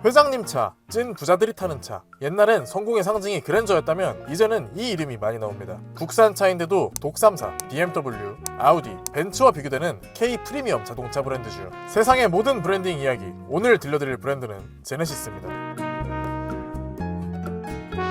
회장님 차, 찐 부자들이 타는 차. 옛날엔 성공의 상징이 그랜저였다면 이제는 이 이름이 많이 나옵니다. 국산 차인데도 독삼사, BMW, 아우디, 벤츠와 비교되는 K 프리미엄 자동차 브랜드죠. 세상의 모든 브랜딩 이야기, 오늘 들려드릴 브랜드는 제네시스입니다.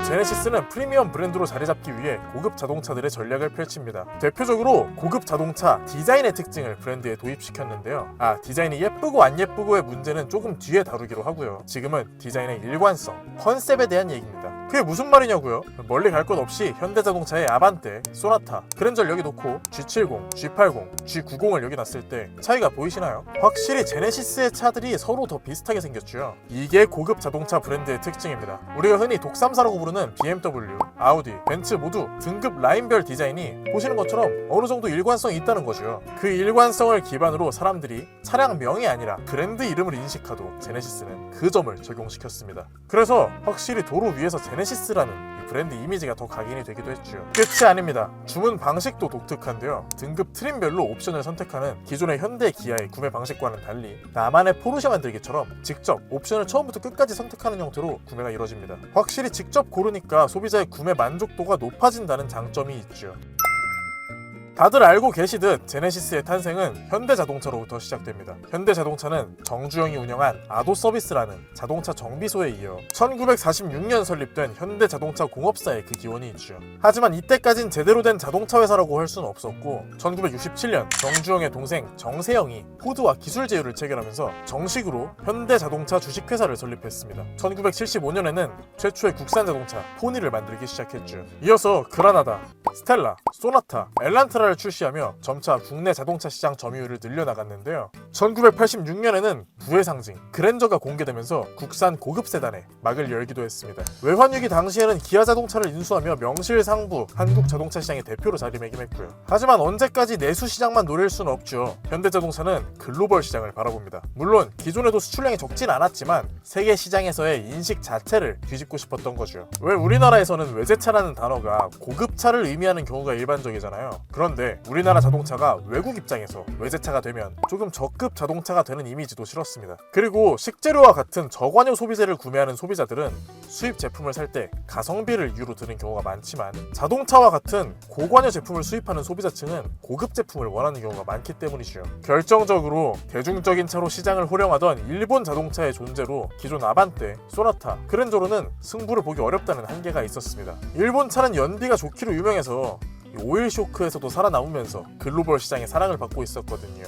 제네시스는 프리미엄 브랜드로 자리잡기 위해 고급 자동차들의 전략을 펼칩니다. 대표적으로 고급 자동차 디자인의 특징을 브랜드에 도입시켰는데요. 디자인이 예쁘고 안 예쁘고의 문제는 조금 뒤에 다루기로 하고요. 지금은 디자인의 일관성, 컨셉에 대한 얘기입니다. 그게 무슨 말이냐고요? 멀리 갈 것 없이 현대자동차의 아반떼, 소나타, 그랜저를 여기 놓고 G70, G80, G90을 여기 놨을 때 차이가 보이시나요? 확실히 제네시스의 차들이 서로 더 비슷하게 생겼죠. 이게 고급 자동차 브랜드의 특징입니다. 우리가 흔히 독삼사라고 부르는 BMW, 아우디, 벤츠 모두 등급 라인별 디자인이 보시는 것처럼 어느 정도 일관성이 있다는 거죠. 그 일관성을 기반으로 사람들이 차량명이 아니라 브랜드 이름을 인식하도록 제네시스는 그 점을 적용시켰습니다. 그래서 확실히 도로 위에서 제네시스라는 이 브랜드 이미지가 더 각인이 되기도 했죠. 끝이 아닙니다. 주문 방식도 독특한데요. 등급 트림별로 옵션을 선택하는 기존의 현대 기아의 구매 방식과는 달리 나만의 포르쉐 만들기처럼 직접 옵션을 처음부터 끝까지 선택하는 형태로 구매가 이루어집니다. 확실히 직접 고르니까 소비자의 구매 만족도가 높아진다는 장점이 있죠. 다들 알고 계시듯 제네시스의 탄생은 현대자동차로부터 시작됩니다. 현대자동차는 정주영이 운영한 아도서비스라는 자동차 정비소에 이어 1946년 설립된 현대자동차 공업사에 그 기원이 있죠. 하지만 이때까진 제대로 된 자동차 회사라고 할 수는 없었고 1967년 정주영의 동생 정세영이 포드와 기술 제휴를 체결하면서 정식으로 현대자동차 주식회사를 설립했습니다. 1975년에는 최초의 국산 자동차 포니를 만들기 시작했죠. 이어서 그라나다, 스텔라, 소나타, 엘란트라를 출시하며 점차 국내 자동차 시장 점유율을 늘려나갔는데요. 1986년에는 부의 상징 그랜저가 공개되면서 국산 고급 세단에 막을 열기도 했습니다. 외환위기 당시에는 기아 자동차를 인수하며 명실상부 한국 자동차 시장의 대표로 자리매김했고요. 하지만 언제까지 내수 시장만 노릴 수는 없죠. 현대자동차는 글로벌 시장을 바라봅니다. 물론 기존에도 수출량이 적진 않았지만 세계 시장에서의 인식 자체를 뒤집고 싶었던 거죠. 왜 우리나라에서는 외제차라는 단어가 고급차를 의미하는 경우가 일반적이잖아요. 그런데 우리나라 자동차가 외국 입장에서 외제차가 되면 조금 저급 자동차가 되는 이미지도 싫었습니다. 그리고 식재료와 같은 저관여 소비재를 구매하는 소비자들은 수입 제품을 살 때 가성비를 이유로 드는 경우가 많지만 자동차와 같은 고관여 제품을 수입하는 소비자층은 고급 제품을 원하는 경우가 많기 때문이죠. 결정적으로 대중적인 차로 시장을 호령하던 일본 자동차의 존재로 기존 아반떼, 소나타, 그랜저로는 승부를 보기 어렵다는 한계가 있었습니다. 일본 차는 연비가 좋기로 유명해서 오일 쇼크에서도 살아남으면서 글로벌 시장의 사랑을 받고 있었거든요.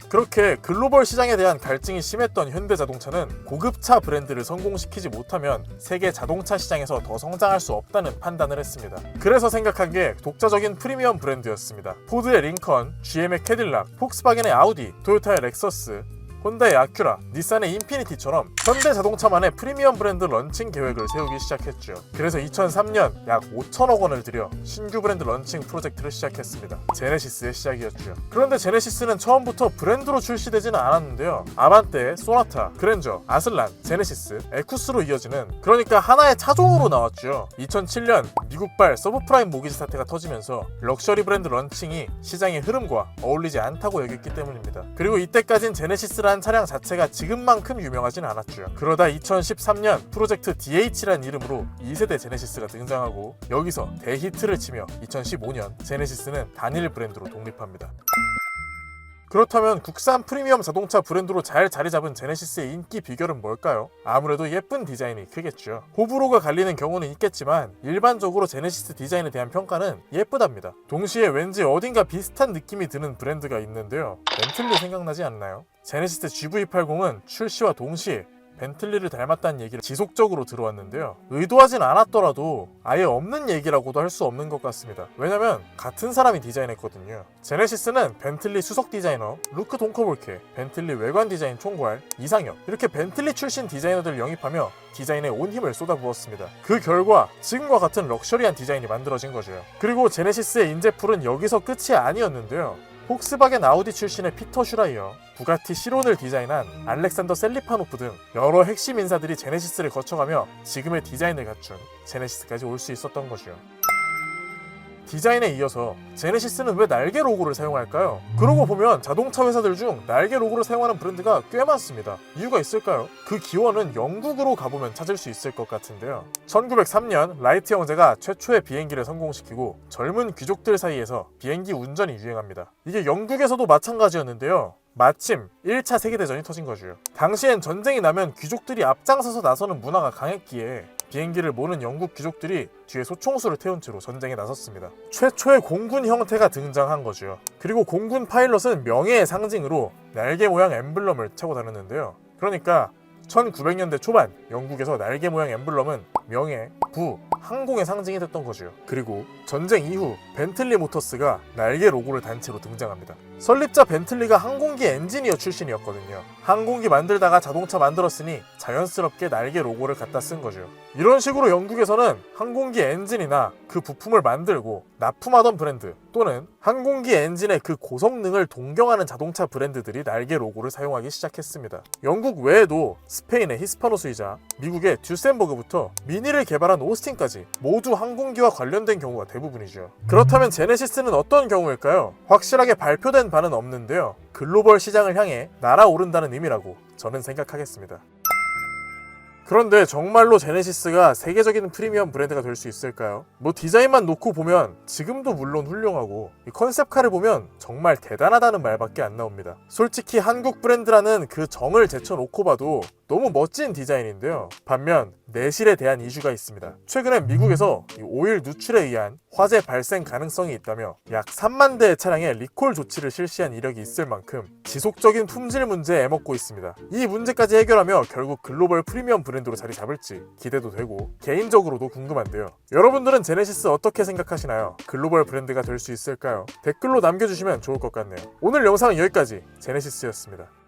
그렇게 글로벌 시장에 대한 갈증이 심했던 현대자동차는 고급차 브랜드를 성공시키지 못하면 세계 자동차 시장에서 더 성장할 수 없다는 판단을 했습니다. 그래서 생각한 게 독자적인 프리미엄 브랜드였습니다. 포드의 링컨, GM의 캐딜락, 폭스바겐의 아우디, 토요타의 렉서스, 혼다의 아큐라, 닛산의 인피니티처럼 현대자동차만의 프리미엄 브랜드 런칭 계획을 세우기 시작했죠. 그래서 2003년 약 5천억 원을 들여 신규 브랜드 런칭 프로젝트를 시작했습니다. 제네시스의 시작이었죠. 그런데 제네시스는 처음부터 브랜드로 출시되지는 않았는데요. 아반떼, 소나타, 그랜저, 아슬란, 제네시스, 에쿠스로 이어지는 그러니까 하나의 차종으로 나왔죠. 2007년 미국발 서브프라임 모기지 사태가 터지면서 럭셔리 브랜드 런칭이 시장의 흐름과 어울리지 않다고 여겼기 때문입니다. 그리고 이때까진 제네시스라는 차량 자체가 지금만큼 유명하진 않았죠. 그러다 2013년 프로젝트 DH라는 이름으로 2세대 제네시스가 등장하고 여기서 대히트를 치며 2015년 제네시스는 단일 브랜드로 독립합니다. 그렇다면 국산 프리미엄 자동차 브랜드로 잘 자리잡은 제네시스의 인기 비결은 뭘까요? 아무래도 예쁜 디자인이 크겠죠. 호불호가 갈리는 경우는 있겠지만 일반적으로 제네시스 디자인에 대한 평가는 예쁘답니다. 동시에 왠지 어딘가 비슷한 느낌이 드는 브랜드가 있는데요. 벤틀리 생각나지 않나요? 제네시스 GV80은 출시와 동시에 벤틀리를 닮았다는 얘기를 지속적으로 들어왔는데요. 의도하진 않았더라도 아예 없는 얘기라고도 할 수 없는 것 같습니다. 왜냐면 같은 사람이 디자인했거든요. 제네시스는 벤틀리 수석 디자이너 루크 동커볼케, 벤틀리 외관 디자인 총괄 이상엽 이렇게 벤틀리 출신 디자이너들을 영입하며 디자인에 온 힘을 쏟아부었습니다. 그 결과 지금과 같은 럭셔리한 디자인이 만들어진 거죠. 그리고 제네시스의 인재풀은 여기서 끝이 아니었는데요. 폭스바겐 아우디 출신의 피터 슈라이어, 부가티 시론을 디자인한 알렉산더 셀리파노프 등 여러 핵심 인사들이 제네시스를 거쳐가며 지금의 디자인을 갖춘 제네시스까지 올 수 있었던 거죠. 디자인에 이어서 제네시스는 왜 날개 로고를 사용할까요? 그러고 보면 자동차 회사들 중 날개 로고를 사용하는 브랜드가 꽤 많습니다. 이유가 있을까요? 그 기원은 영국으로 가보면 찾을 수 있을 것 같은데요. 1903년 라이트 형제가 최초의 비행기를 성공시키고 젊은 귀족들 사이에서 비행기 운전이 유행합니다. 이게 영국에서도 마찬가지였는데요. 마침 1차 세계대전이 터진 거죠. 당시엔 전쟁이 나면 귀족들이 앞장서서 나서는 문화가 강했기에 비행기를 모는 영국 귀족들이 뒤에 소총수를 태운 채로 전쟁에 나섰습니다. 최초의 공군 형태가 등장한 거죠. 그리고 공군 파일럿은 명예의 상징으로 날개 모양 엠블럼을 차고 다녔는데요. 그러니까 1900년대 초반 영국에서 날개 모양 엠블럼은 명예, 부, 항공의 상징이 됐던 거죠. 그리고 전쟁 이후 벤틀리 모터스가 날개 로고를 단 채로 등장합니다. 설립자 벤틀리가 항공기 엔지니어 출신이었거든요. 항공기 만들다가 자동차 만들었으니 자연스럽게 날개 로고를 갖다 쓴 거죠. 이런 식으로 영국에서는 항공기 엔진이나 그 부품을 만들고 납품하던 브랜드 또는 항공기 엔진의 그 고성능을 동경하는 자동차 브랜드들이 날개 로고를 사용하기 시작했습니다. 영국 외에도 스페인의 히스파노스이자 미국의 듀센버그부터 미니를 개발한 오스틴까지 모두 항공기와 관련된 경우가 대부분이죠. 그렇다면 제네시스는 어떤 경우일까요? 확실하게 발표된 바는 없는데요. 글로벌 시장을 향해 날아오른다는 의미라고 저는 생각하겠습니다. 그런데 정말로 제네시스가 세계적인 프리미엄 브랜드가 될 수 있을까요? 뭐 디자인만 놓고 보면 지금도 물론 훌륭하고 컨셉카를 보면 정말 대단하다는 말밖에 안 나옵니다. 솔직히 한국 브랜드라는 그 정을 제쳐놓고 봐도 너무 멋진 디자인인데요. 반면 내실에 대한 이슈가 있습니다. 최근에 미국에서 오일 누출에 의한 화재 발생 가능성이 있다며 약 3만 대의 차량에 리콜 조치를 실시한 이력이 있을 만큼 지속적인 품질 문제에 애먹고 있습니다. 이 문제까지 해결하며 결국 글로벌 프리미엄 브랜드로 자리 잡을지 기대도 되고 개인적으로도 궁금한데요. 여러분들은 제네시스 어떻게 생각하시나요? 글로벌 브랜드가 될 수 있을까요? 댓글로 남겨주시면 좋을 것 같네요. 오늘 영상은 여기까지 제네시스였습니다.